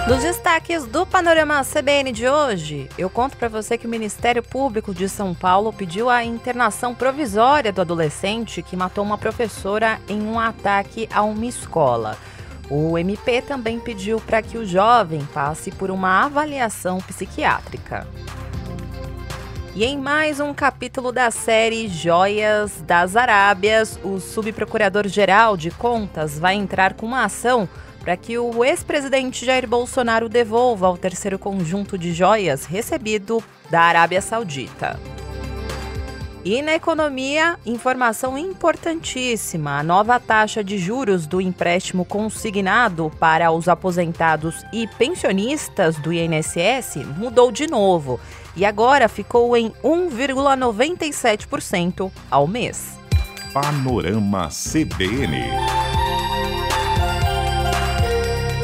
Nos destaques do Panorama CBN de hoje, eu conto para você que o Ministério Público de São Paulo pediu a internação provisória do adolescente que matou uma professora em um ataque a uma escola. O MP também pediu para que o jovem passe por uma avaliação psiquiátrica. E em mais um capítulo da série Joias das Arábias, o subprocurador-geral de Contas vai entrar com uma ação para que o ex-presidente Jair Bolsonaro devolva o terceiro conjunto de joias recebido da Arábia Saudita. E na economia, informação importantíssima: a nova taxa de juros do empréstimo consignado para os aposentados e pensionistas do INSS mudou de novo e agora ficou em 1,97% ao mês. Panorama CBN.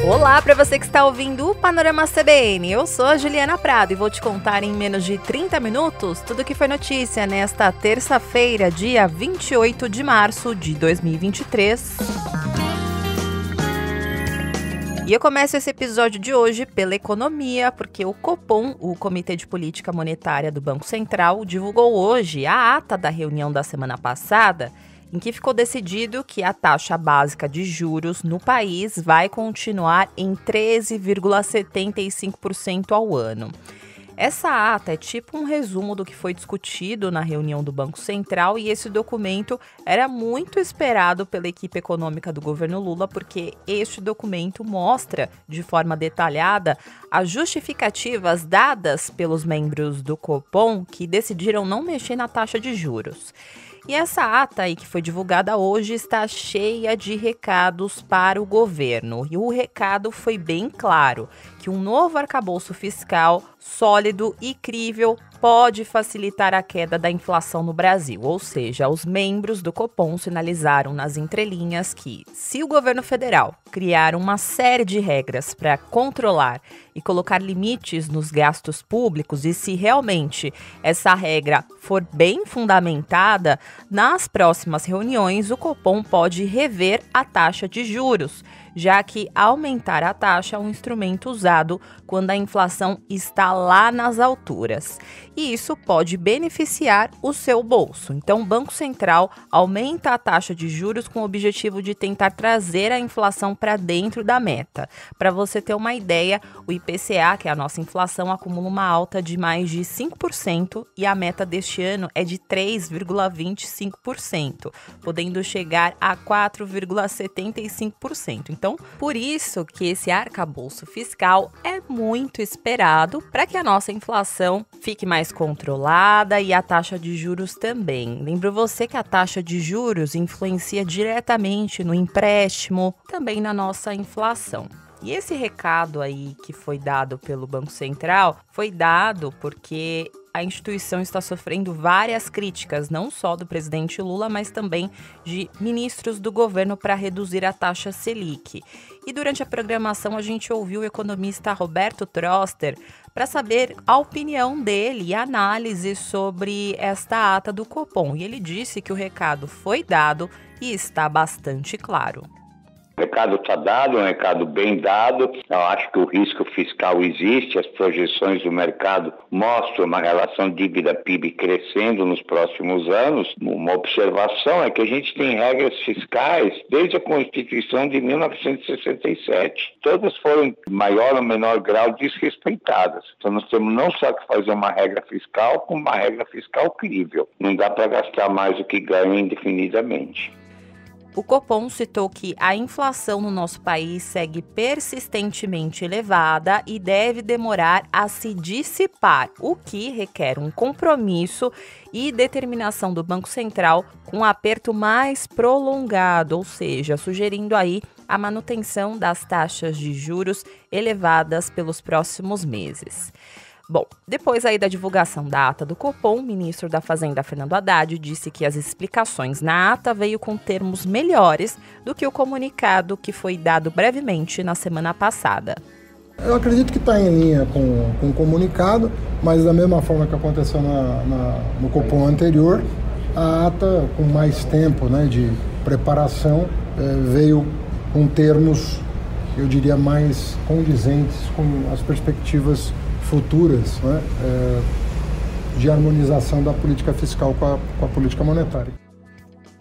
Olá para você que está ouvindo o Panorama CBN, eu sou a Juliana Prado e vou te contar em menos de 30 minutos tudo o que foi notícia nesta terça-feira, dia 28 de março de 2023. E eu começo esse episódio de hoje pela economia, porque o Copom, o Comitê de Política Monetária do Banco Central, divulgou hoje a ata da reunião da semana passada, em que ficou decidido que a taxa básica de juros no país vai continuar em 13,75% ao ano. Essa ata é tipo um resumo do que foi discutido na reunião do Banco Central e esse documento era muito esperado pela equipe econômica do governo Lula, porque este documento mostra de forma detalhada as justificativas dadas pelos membros do Copom que decidiram não mexer na taxa de juros. E essa ata aí que foi divulgada hoje está cheia de recados para o governo. E o recado foi bem claro, que um novo arcabouço fiscal sólido e crível pode facilitar a queda da inflação no Brasil. Ou seja, os membros do Copom sinalizaram nas entrelinhas que, se o governo federal criar uma série de regras para controlar e colocar limites nos gastos públicos, e se realmente essa regra for bem fundamentada, nas próximas reuniões o Copom pode rever a taxa de juros, já que aumentar a taxa é um instrumento usado quando a inflação está lá nas alturas. E isso pode beneficiar o seu bolso. Então, o Banco Central aumenta a taxa de juros com o objetivo de tentar trazer a inflação para dentro da meta. Para você ter uma ideia, o IPCA, que é a nossa inflação, acumula uma alta de mais de 5% e a meta deste ano é de 3,25%, podendo chegar a 4,75%. Então, por isso que esse arcabouço fiscal é muito esperado para que a nossa inflação fique mais controlada e a taxa de juros também. Lembro você que a taxa de juros influencia diretamente no empréstimo, também na nossa inflação. E esse recado aí que foi dado pelo Banco Central foi dado porque a instituição está sofrendo várias críticas, não só do presidente Lula, mas também de ministros do governo para reduzir a taxa Selic. E durante a programação a gente ouviu o economista Roberto Troster para saber a opinião dele e a análise sobre esta ata do Copom. E ele disse que o recado foi dado e está bastante claro. O recado está dado, é um recado bem dado. Eu acho que o risco fiscal existe, as projeções do mercado mostram uma relação dívida-PIB crescendo nos próximos anos. Uma observação é que a gente tem regras fiscais desde a Constituição de 1967. Todas foram, em maior ou menor grau, desrespeitadas. Então nós temos não só que fazer uma regra fiscal, como uma regra fiscal crível. Não dá para gastar mais do que ganha indefinidamente. O Copom citou que a inflação no nosso país segue persistentemente elevada e deve demorar a se dissipar, o que requer um compromisso e determinação do Banco Central com um aperto mais prolongado, ou seja, sugerindo aí a manutenção das taxas de juros elevadas pelos próximos meses. Bom, depois aí da divulgação da ata do Copom, o ministro da Fazenda, Fernando Haddad, disse que as explicações na ata veio com termos melhores do que o comunicado que foi dado brevemente na semana passada. Eu acredito que está em linha com o comunicado, mas da mesma forma que aconteceu no Copom anterior, a ata com mais tempo, né, de preparação veio com termos eu diria, mais condizentes com as perspectivas futuras, né, de harmonização da política fiscal com a política monetária.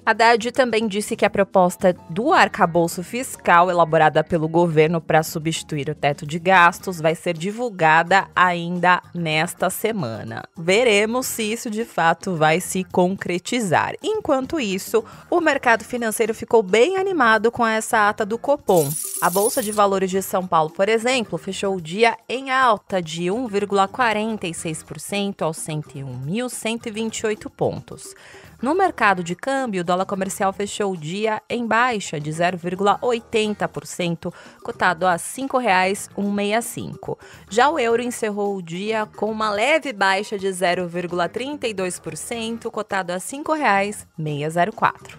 Haddad também disse que a proposta do arcabouço fiscal elaborada pelo governo para substituir o teto de gastos vai ser divulgada ainda nesta semana. Veremos se isso de fato vai se concretizar. Enquanto isso, o mercado financeiro ficou bem animado com essa ata do Copom. A Bolsa de Valores de São Paulo, por exemplo, fechou o dia em alta de 1,46% aos 101.128 pontos. No mercado de câmbio, o dólar comercial fechou o dia em baixa de 0,80%, cotado a R$ 5,165. Já o euro encerrou o dia com uma leve baixa de 0,32%, cotado a R$ 5,604.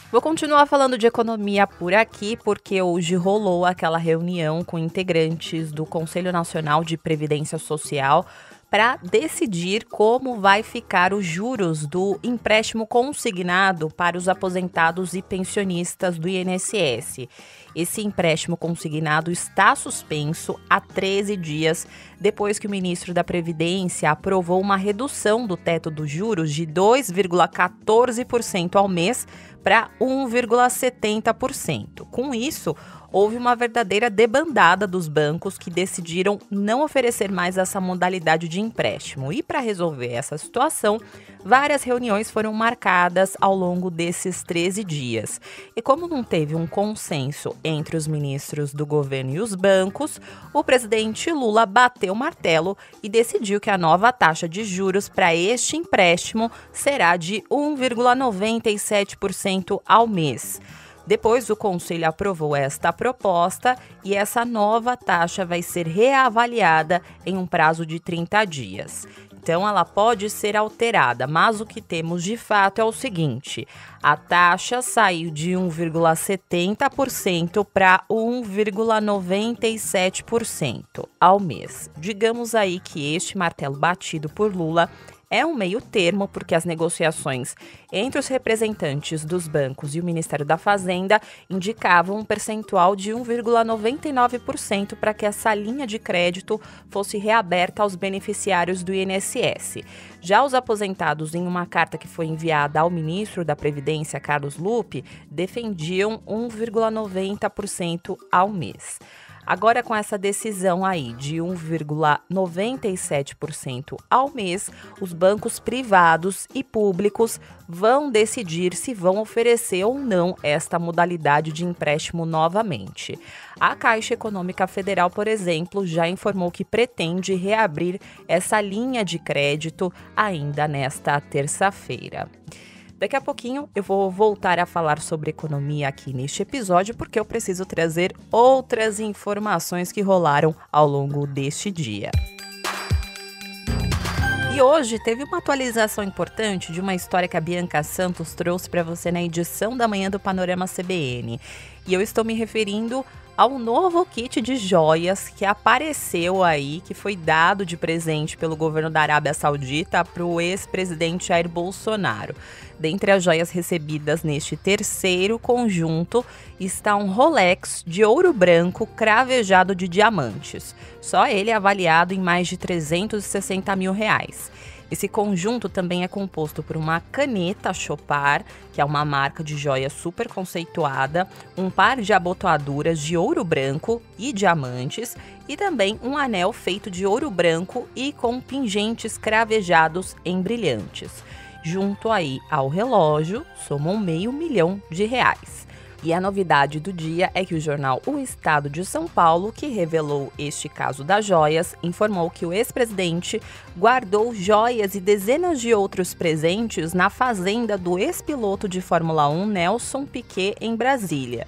Vou continuar falando de economia por aqui, porque hoje rolou aquela reunião com integrantes do Conselho Nacional de Previdência Social para decidir como vai ficar os juros do empréstimo consignado para os aposentados e pensionistas do INSS. Esse empréstimo consignado está suspenso há 13 dias, depois que o ministro da Previdência aprovou uma redução do teto dos juros de 2,14% ao mês para 1,70%. Com isso, houve uma verdadeira debandada dos bancos que decidiram não oferecer mais essa modalidade de empréstimo. E para resolver essa situação, várias reuniões foram marcadas ao longo desses 13 dias. E como não teve um consenso entre os ministros do governo e os bancos, o presidente Lula bateu o martelo e decidiu que a nova taxa de juros para este empréstimo será de 1,97% ao mês. Depois, o Conselho aprovou esta proposta e essa nova taxa vai ser reavaliada em um prazo de 30 dias. Então, ela pode ser alterada, mas o que temos de fato é o seguinte: a taxa saiu de 1,70% para 1,97% ao mês. Digamos aí que este martelo batido por Lula é um meio termo, porque as negociações entre os representantes dos bancos e o Ministério da Fazenda indicavam um percentual de 1,99% para que essa linha de crédito fosse reaberta aos beneficiários do INSS. Já os aposentados, em uma carta que foi enviada ao ministro da Previdência, Carlos Lupe, defendiam 1,90% ao mês. Agora, com essa decisão aí de 1,97% ao mês, os bancos privados e públicos vão decidir se vão oferecer ou não esta modalidade de empréstimo novamente. A Caixa Econômica Federal, por exemplo, já informou que pretende reabrir essa linha de crédito ainda nesta terça-feira. Daqui a pouquinho eu vou voltar a falar sobre economia aqui neste episódio, porque eu preciso trazer outras informações que rolaram ao longo deste dia. E hoje teve uma atualização importante de uma história que a Bianca Santos trouxe para você na edição da manhã do Panorama CBN. E eu estou me referindo ao novo kit de joias que apareceu aí, que foi dado de presente pelo governo da Arábia Saudita para o ex-presidente Jair Bolsonaro. Dentre as joias recebidas neste terceiro conjunto está um Rolex de ouro branco cravejado de diamantes. Só ele é avaliado em mais de R$360 mil. Esse conjunto também é composto por uma caneta Chopard, que é uma marca de joia super conceituada, um par de abotoaduras de ouro branco e diamantes e também um anel feito de ouro branco e com pingentes cravejados em brilhantes. Junto aí ao relógio, somam R$500 mil. E a novidade do dia é que o jornal O Estado de São Paulo, que revelou este caso das joias, informou que o ex-presidente guardou joias e dezenas de outros presentes na fazenda do ex-piloto de Fórmula 1 Nelson Piquet, em Brasília.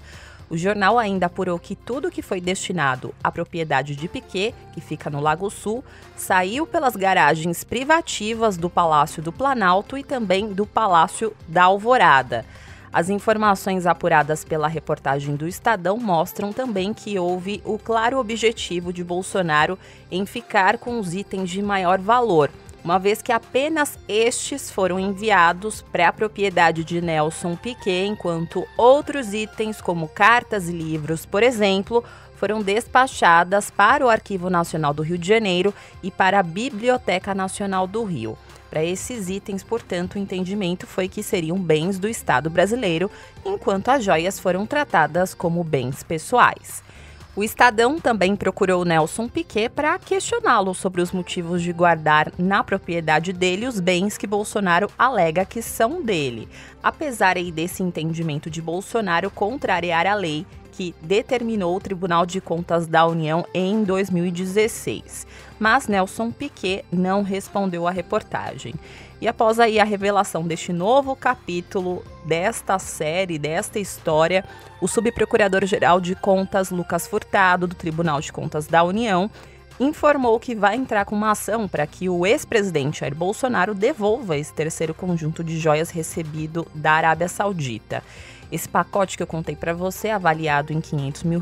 O jornal ainda apurou que tudo que foi destinado à propriedade de Piquet, que fica no Lago Sul, saiu pelas garagens privativas do Palácio do Planalto e também do Palácio da Alvorada. As informações apuradas pela reportagem do Estadão mostram também que houve o claro objetivo de Bolsonaro em ficar com os itens de maior valor, uma vez que apenas estes foram enviados para a propriedade de Nelson Piquet, enquanto outros itens, como cartas e livros, por exemplo, foram despachadas para o Arquivo Nacional do Rio de Janeiro e para a Biblioteca Nacional do Rio. Para esses itens, portanto, o entendimento foi que seriam bens do Estado brasileiro, enquanto as joias foram tratadas como bens pessoais. O Estadão também procurou Nelson Piquet para questioná-lo sobre os motivos de guardar na propriedade dele os bens que Bolsonaro alega que são dele, apesar desse entendimento de Bolsonaro contrariar a lei que determinou o Tribunal de Contas da União em 2016. Mas Nelson Piquet não respondeu à reportagem. E após a revelação deste novo capítulo desta série, desta história, o subprocurador-geral de Contas, Lucas Furtado, do Tribunal de Contas da União, informou que vai entrar com uma ação para que o ex-presidente Jair Bolsonaro devolva esse terceiro conjunto de joias recebido da Arábia Saudita. Esse pacote que eu contei para você, avaliado em R$500 mil,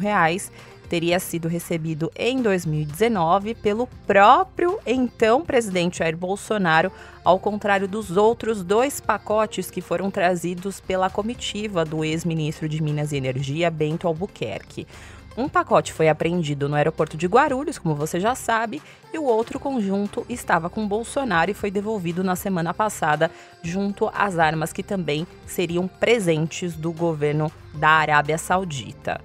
teria sido recebido em 2019 pelo próprio então presidente Jair Bolsonaro, ao contrário dos outros 2 pacotes que foram trazidos pela comitiva do ex-ministro de Minas e Energia, Bento Albuquerque. Um pacote foi apreendido no aeroporto de Guarulhos, como você já sabe, e o outro conjunto estava com Bolsonaro e foi devolvido na semana passada, junto às armas que também seriam presentes do governo da Arábia Saudita.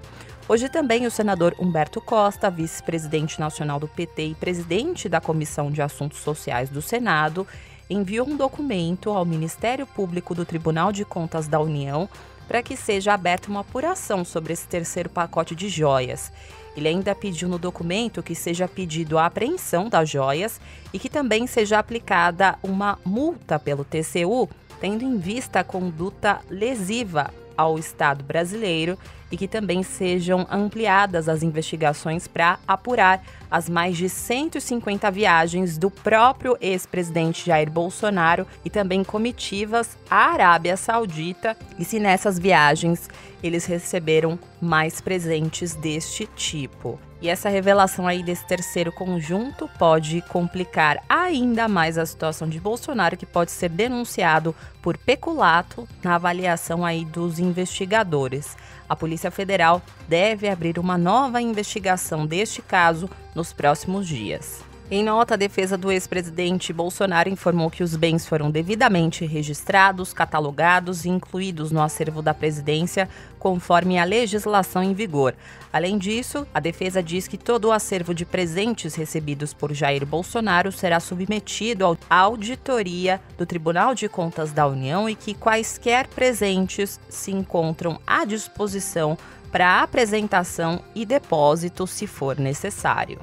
Hoje também o senador Humberto Costa, vice-presidente nacional do PT e presidente da Comissão de Assuntos Sociais do Senado, enviou um documento ao Ministério Público do Tribunal de Contas da União para que seja aberta uma apuração sobre esse terceiro pacote de joias. Ele ainda pediu no documento que seja pedido a apreensão das joias e que também seja aplicada uma multa pelo TCU, tendo em vista a conduta lesiva ao Estado brasileiro e que também sejam ampliadas as investigações para apurar as mais de 150 viagens do próprio ex-presidente Jair Bolsonaro e também comitivas à Arábia Saudita e se nessas viagens eles receberam mais presentes deste tipo. E essa revelação desse terceiro conjunto pode complicar ainda mais a situação de Bolsonaro, que pode ser denunciado por peculato na avaliação dos investigadores. A Polícia Federal deve abrir uma nova investigação deste caso nos próximos dias. Em nota, a defesa do ex-presidente Bolsonaro informou que os bens foram devidamente registrados, catalogados e incluídos no acervo da presidência, conforme a legislação em vigor. Além disso, a defesa diz que todo o acervo de presentes recebidos por Jair Bolsonaro será submetido à auditoria do Tribunal de Contas da União e que quaisquer presentes se encontram à disposição para apresentação e depósito, se for necessário.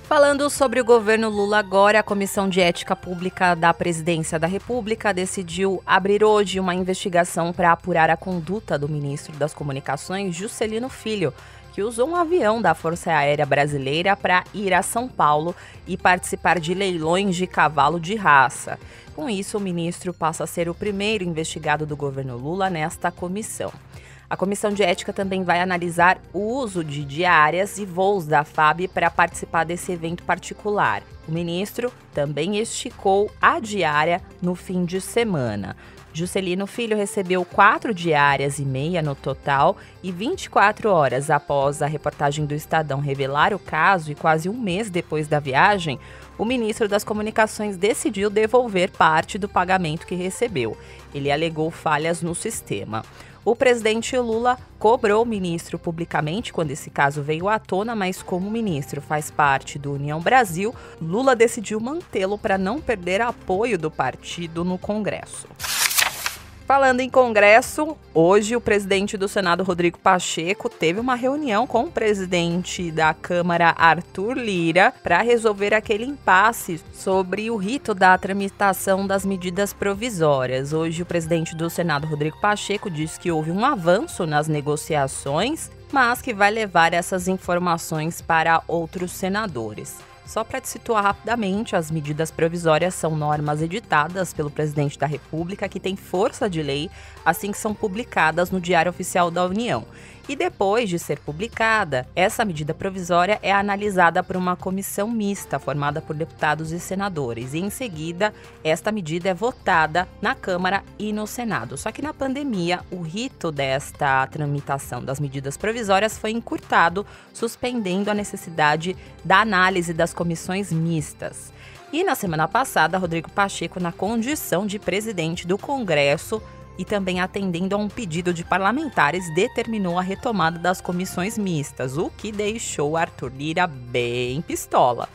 Falando sobre o governo Lula agora, a Comissão de Ética Pública da Presidência da República decidiu abrir hoje uma investigação para apurar a conduta do ministro das Comunicações, Juscelino Filho, que usou um avião da Força Aérea Brasileira para ir a São Paulo e participar de leilões de cavalo de raça. Com isso, o ministro passa a ser o primeiro investigado do governo Lula nesta comissão. A Comissão de Ética também vai analisar o uso de diárias e voos da FAB para participar desse evento particular. O ministro também esticou a diária no fim de semana. Juscelino Filho recebeu 4 diárias e meia no total e 24 horas após a reportagem do Estadão revelar o caso e quase um mês depois da viagem, o ministro das Comunicações decidiu devolver parte do pagamento que recebeu. Ele alegou falhas no sistema. O presidente Lula cobrou o ministro publicamente quando esse caso veio à tona, mas como o ministro faz parte do União Brasil, Lula decidiu mantê-lo para não perder apoio do partido no Congresso. Falando em Congresso, hoje o presidente do Senado, Rodrigo Pacheco, teve uma reunião com o presidente da Câmara, Arthur Lira, para resolver aquele impasse sobre o rito da tramitação das medidas provisórias. Hoje o presidente do Senado, Rodrigo Pacheco, disse que houve um avanço nas negociações, mas que vai levar essas informações para outros senadores. Só para te situar rapidamente, as medidas provisórias são normas editadas pelo presidente da República que têm força de lei assim que são publicadas no Diário Oficial da União. E depois de ser publicada, essa medida provisória é analisada por uma comissão mista formada por deputados e senadores. E em seguida, esta medida é votada na Câmara e no Senado. Só que na pandemia, o rito desta tramitação das medidas provisórias foi encurtado, suspendendo a necessidade da análise das comissões mistas. E na semana passada, Rodrigo Pacheco, na condição de presidente do Congresso e também atendendo a um pedido de parlamentares, determinou a retomada das comissões mistas, o que deixou Arthur Lira bem pistola.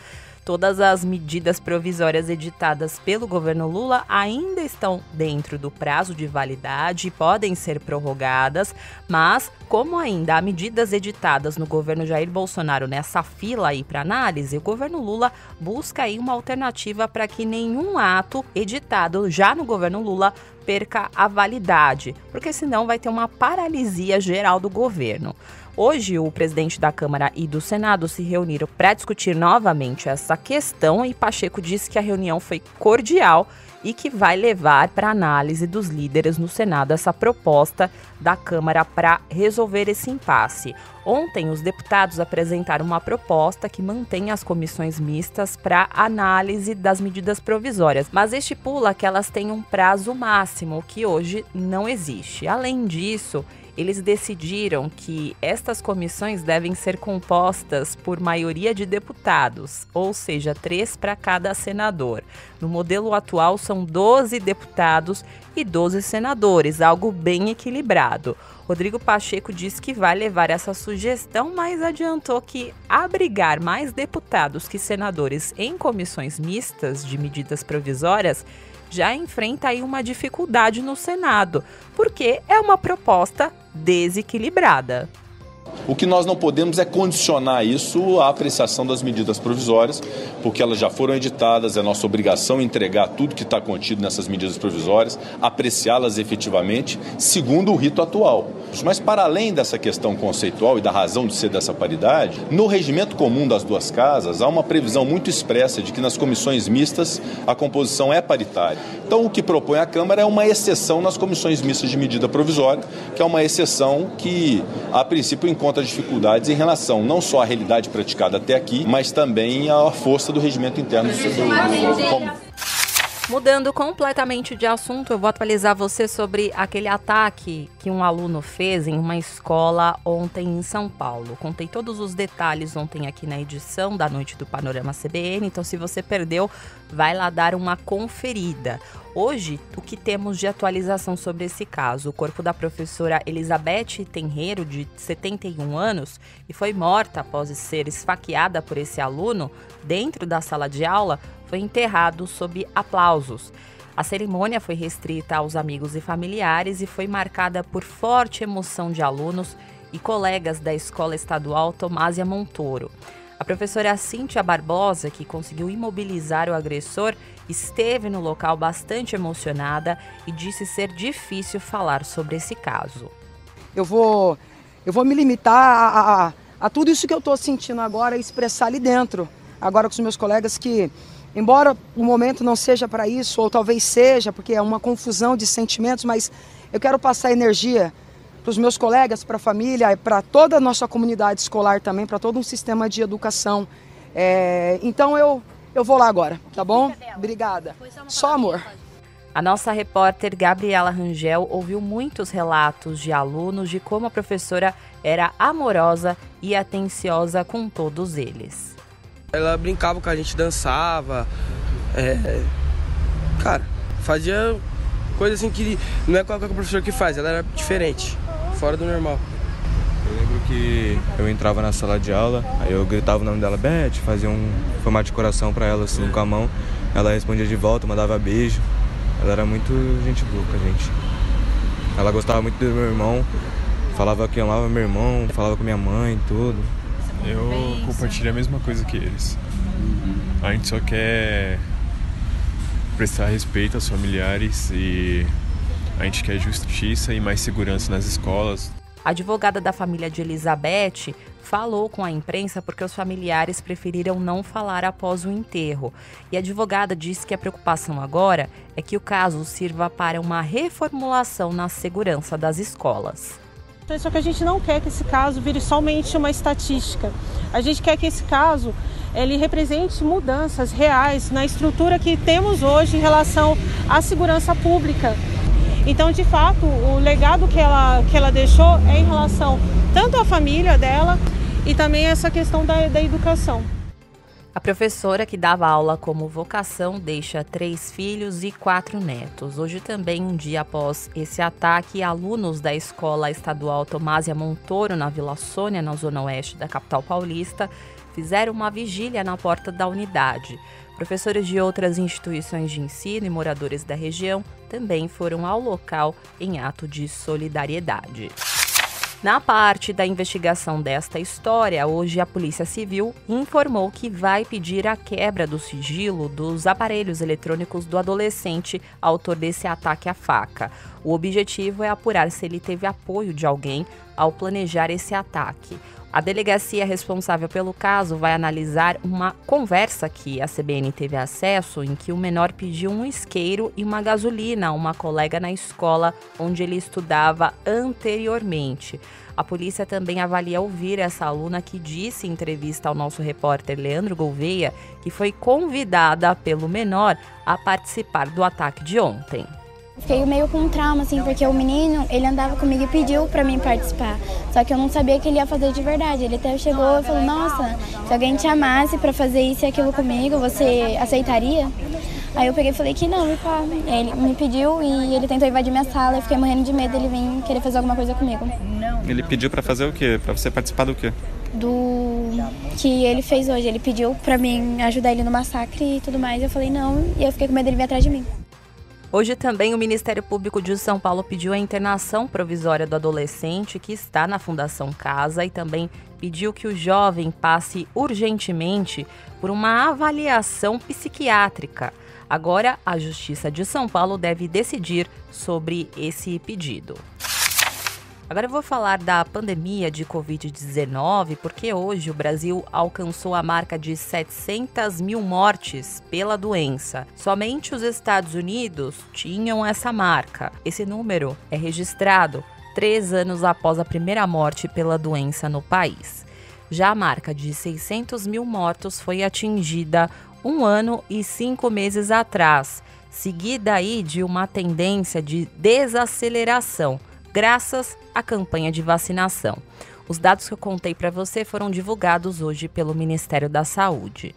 Todas as medidas provisórias editadas pelo governo Lula ainda estão dentro do prazo de validade e podem ser prorrogadas, mas como ainda há medidas editadas no governo Jair Bolsonaro nessa fila aí para análise, o governo Lula busca aí uma alternativa para que nenhum ato editado já no governo Lula perca a validade, porque senão vai ter uma paralisia geral do governo. Hoje, o presidente da Câmara e do Senado se reuniram para discutir novamente essa questão e Pacheco disse que a reunião foi cordial e que vai levar para análise dos líderes no Senado essa proposta da Câmara para resolver esse impasse. Ontem, os deputados apresentaram uma proposta que mantém as comissões mistas para análise das medidas provisórias, mas estipula que elas têm um prazo máximo, que hoje não existe. Além disso, eles decidiram que estas comissões devem ser compostas por maioria de deputados, ou seja, 3 para cada senador. No modelo atual, são 12 deputados e 12 senadores, algo bem equilibrado. Rodrigo Pacheco disse que vai levar essa sugestão, mas adiantou que abrigar mais deputados que senadores em comissões mistas de medidas provisórias já enfrenta aí uma dificuldade no Senado, porque é uma proposta desequilibrada. O que nós não podemos é condicionar isso à apreciação das medidas provisórias, porque elas já foram editadas, é nossa obrigação entregar tudo que está contido nessas medidas provisórias, apreciá-las efetivamente, segundo o rito atual. Mas para além dessa questão conceitual e da razão de ser dessa paridade, no regimento comum das duas casas há uma previsão muito expressa de que nas comissões mistas a composição é paritária. Então o que propõe a Câmara é uma exceção nas comissões mistas de medida provisória, que é uma exceção que, a princípio, encontra dificuldades em relação não só à realidade praticada até aqui, mas também à força do regimento interno do comum. Mudando completamente de assunto, eu vou atualizar você sobre aquele ataque que um aluno fez em uma escola ontem em São Paulo. Contei todos os detalhes ontem aqui na edição da Noite do Panorama CBN, então se você perdeu, vai lá dar uma conferida. Hoje, o que temos de atualização sobre esse caso? O corpo da professora Elizabeth Tenreiro, de 71 anos, e foi morta após ser esfaqueada por esse aluno dentro da sala de aula, foi enterrado sob aplausos. A cerimônia foi restrita aos amigos e familiares e foi marcada por forte emoção de alunos e colegas da Escola Estadual Tomásia Montoro. A professora Cíntia Barbosa, que conseguiu imobilizar o agressor, esteve no local bastante emocionada e disse ser difícil falar sobre esse caso. Eu vou me limitar a tudo isso que eu estou sentindo agora e expressar ali dentro, agora com os meus colegas, que embora o momento não seja para isso, ou talvez seja, porque é uma confusão de sentimentos, mas eu quero passar energia para os meus colegas, para a família, para toda a nossa comunidade escolar também, para todo um sistema de educação. Então eu vou lá agora, tá bom? Obrigada. Só amor. A nossa repórter Gabriela Rangel ouviu muitos relatos de alunos de como a professora era amorosa e atenciosa com todos eles. Ela brincava com a gente, dançava, fazia coisa assim que não é qualquer professor que faz, ela era diferente, fora do normal. Eu lembro que eu entrava na sala de aula, aí eu gritava o nome dela, Beth, fazia um formato de coração pra ela assim com a mão, ela respondia de volta, mandava beijo, ela era muito gente boa com a gente. Ela gostava muito do meu irmão, falava que amava meu irmão, falava com minha mãe e tudo. Eu compartilho a mesma coisa que eles. A gente só quer prestar respeito aos familiares e a gente quer justiça e mais segurança nas escolas. A advogada da família de Elizabeth falou com a imprensa porque os familiares preferiram não falar após o enterro. E a advogada disse que a preocupação agora é que o caso sirva para uma reformulação na segurança das escolas. Só que a gente não quer que esse caso vire somente uma estatística. A gente quer que esse caso ele represente mudanças reais na estrutura que temos hoje em relação à segurança pública. Então, de fato, o legado que ela deixou é em relação tanto à família dela e também essa questão da educação. A professora que dava aula como vocação deixa 3 filhos e 4 netos. Hoje também, um dia após esse ataque, alunos da Escola Estadual Tomásia Montoro, na Vila Sônia, na zona oeste da capital paulista, fizeram uma vigília na porta da unidade. Professores de outras instituições de ensino e moradores da região também foram ao local em ato de solidariedade. Na parte da investigação desta história, hoje a Polícia Civil informou que vai pedir a quebra do sigilo dos aparelhos eletrônicos do adolescente autor desse ataque à faca. O objetivo é apurar se ele teve apoio de alguém ao planejar esse ataque. A delegacia responsável pelo caso vai analisar uma conversa que a CBN teve acesso em que o menor pediu um isqueiro e uma gasolina a uma colega na escola onde ele estudava anteriormente. A polícia também avalia ouvir essa aluna que disse em entrevista ao nosso repórter Leandro Gouveia que foi convidada pelo menor a participar do ataque de ontem. Fiquei meio com um trauma, assim, porque o menino, ele andava comigo e pediu pra mim participar. Só que eu não sabia que ele ia fazer de verdade. Ele até chegou e falou, nossa, se alguém te amasse pra fazer isso e aquilo comigo, você aceitaria? Aí eu peguei e falei que não, e pá. Ele me pediu e ele tentou invadir minha sala. Eu fiquei morrendo de medo, ele vem querer fazer alguma coisa comigo. Ele pediu pra fazer o quê? Pra você participar do quê? Do que ele fez hoje. Ele pediu pra mim ajudar ele no massacre e tudo mais. Eu falei não, e eu fiquei com medo dele vir atrás de mim. Hoje também o Ministério Público de São Paulo pediu a internação provisória do adolescente que está na Fundação Casa e também pediu que o jovem passe urgentemente por uma avaliação psiquiátrica. Agora, a Justiça de São Paulo deve decidir sobre esse pedido. Agora eu vou falar da pandemia de Covid-19, porque hoje o Brasil alcançou a marca de 700 mil mortes pela doença. Somente os Estados Unidos tinham essa marca. Esse número é registrado 3 anos após a primeira morte pela doença no país. Já a marca de 600 mil mortos foi atingida 1 ano e 5 meses atrás, seguida aí de uma tendência de desaceleração, graças à campanha de vacinação. Os dados que eu contei para você foram divulgados hoje pelo Ministério da Saúde.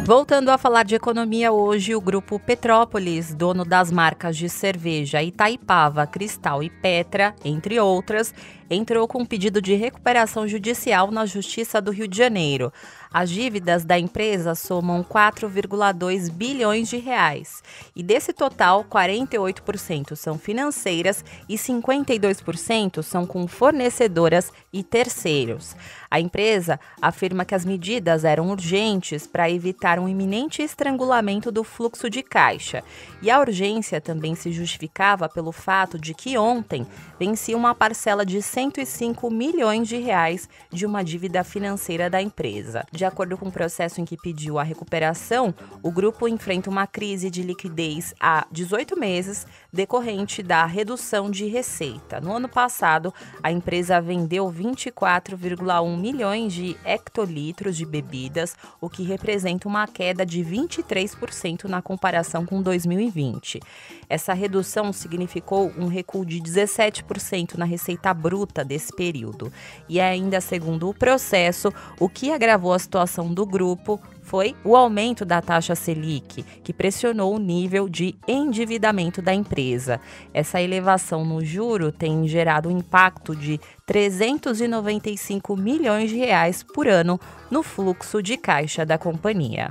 Voltando a falar de economia, hoje o grupo Petrópolis, dono das marcas de cerveja Itaipava, Cristal e Petra, entre outras, entrou com um pedido de recuperação judicial na Justiça do Rio de Janeiro. As dívidas da empresa somam 4,2 bilhões de reais. E desse total, 48% são financeiras e 52% são com fornecedoras e terceiros. A empresa afirma que as medidas eram urgentes para evitar um iminente estrangulamento do fluxo de caixa. E a urgência também se justificava pelo fato de que ontem vencia uma parcela de 105 milhões de reais de uma dívida financeira da empresa. De acordo com o processo em que pediu a recuperação, o grupo enfrenta uma crise de liquidez há 18 meses, decorrente da redução de receita. No ano passado, a empresa vendeu 24,1 milhões de hectolitros de bebidas, o que representa uma queda de 23% na comparação com 2020. Essa redução significou um recuo de 17% na receita bruta desse período. E ainda segundo o processo, o que agravou a situação do grupo foi o aumento da taxa Selic, que pressionou o nível de endividamento da empresa. Essa elevação no juro tem gerado um impacto de 395 milhões de reais por ano no fluxo de caixa da companhia.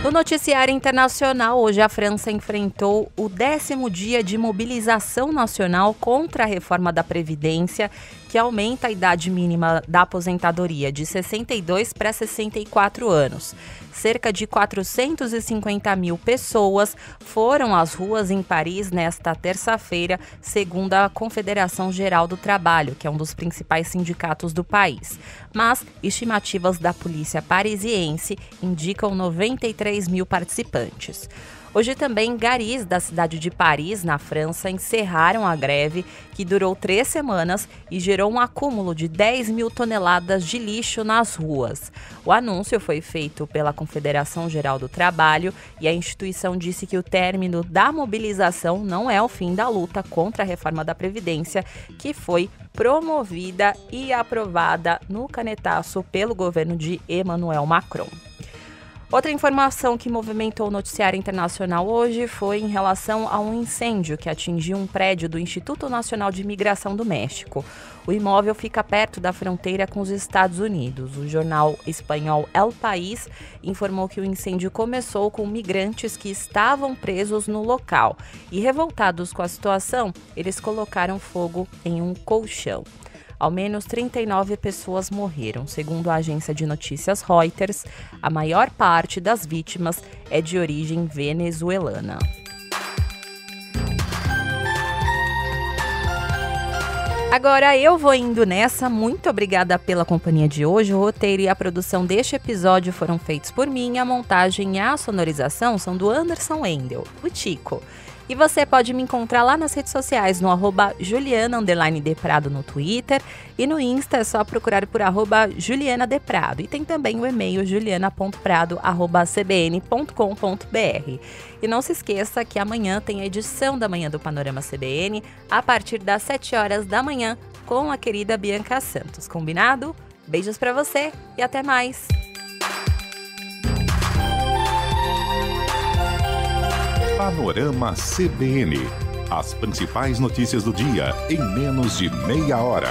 No noticiário internacional, hoje a França enfrentou o 10º dia de mobilização nacional contra a reforma da Previdência, que aumenta a idade mínima da aposentadoria de 62 para 64 anos. Cerca de 450 mil pessoas foram às ruas em Paris nesta terça-feira, segundo a Confederação Geral do Trabalho, que é um dos principais sindicatos do país. Mas estimativas da polícia parisiense indicam 93 mil participantes. Hoje também, garis da cidade de Paris, na França, encerraram a greve, que durou 3 semanas e gerou um acúmulo de 10 mil toneladas de lixo nas ruas. O anúncio foi feito pela Confederação Geral do Trabalho e a instituição disse que o término da mobilização não é o fim da luta contra a reforma da Previdência, que foi promovida e aprovada no canetaço pelo governo de Emmanuel Macron. Outra informação que movimentou o noticiário internacional hoje foi em relação a um incêndio que atingiu um prédio do Instituto Nacional de Imigração do México. O imóvel fica perto da fronteira com os Estados Unidos. O jornal espanhol El País informou que o incêndio começou com migrantes que estavam presos no local e, revoltados com a situação, eles colocaram fogo em um colchão. Ao menos 39 pessoas morreram. Segundo a agência de notícias Reuters, a maior parte das vítimas é de origem venezuelana. Agora eu vou indo nessa. Muito obrigada pela companhia de hoje. O roteiro e a produção deste episódio foram feitos por mim. A montagem e a sonorização são do Anderson Wendel, o Tico. E você pode me encontrar lá nas redes sociais, no @Juliana_Deprado no Twitter, e no Insta é só procurar por @JulianaDeprado. E tem também o e-mail juliana.prado@cbn.com.br. E não se esqueça que amanhã tem a edição da Manhã do Panorama CBN, a partir das 7 horas da manhã, com a querida Bianca Santos. Combinado? Beijos pra você e até mais! Panorama CBN. As principais notícias do dia em menos de meia hora.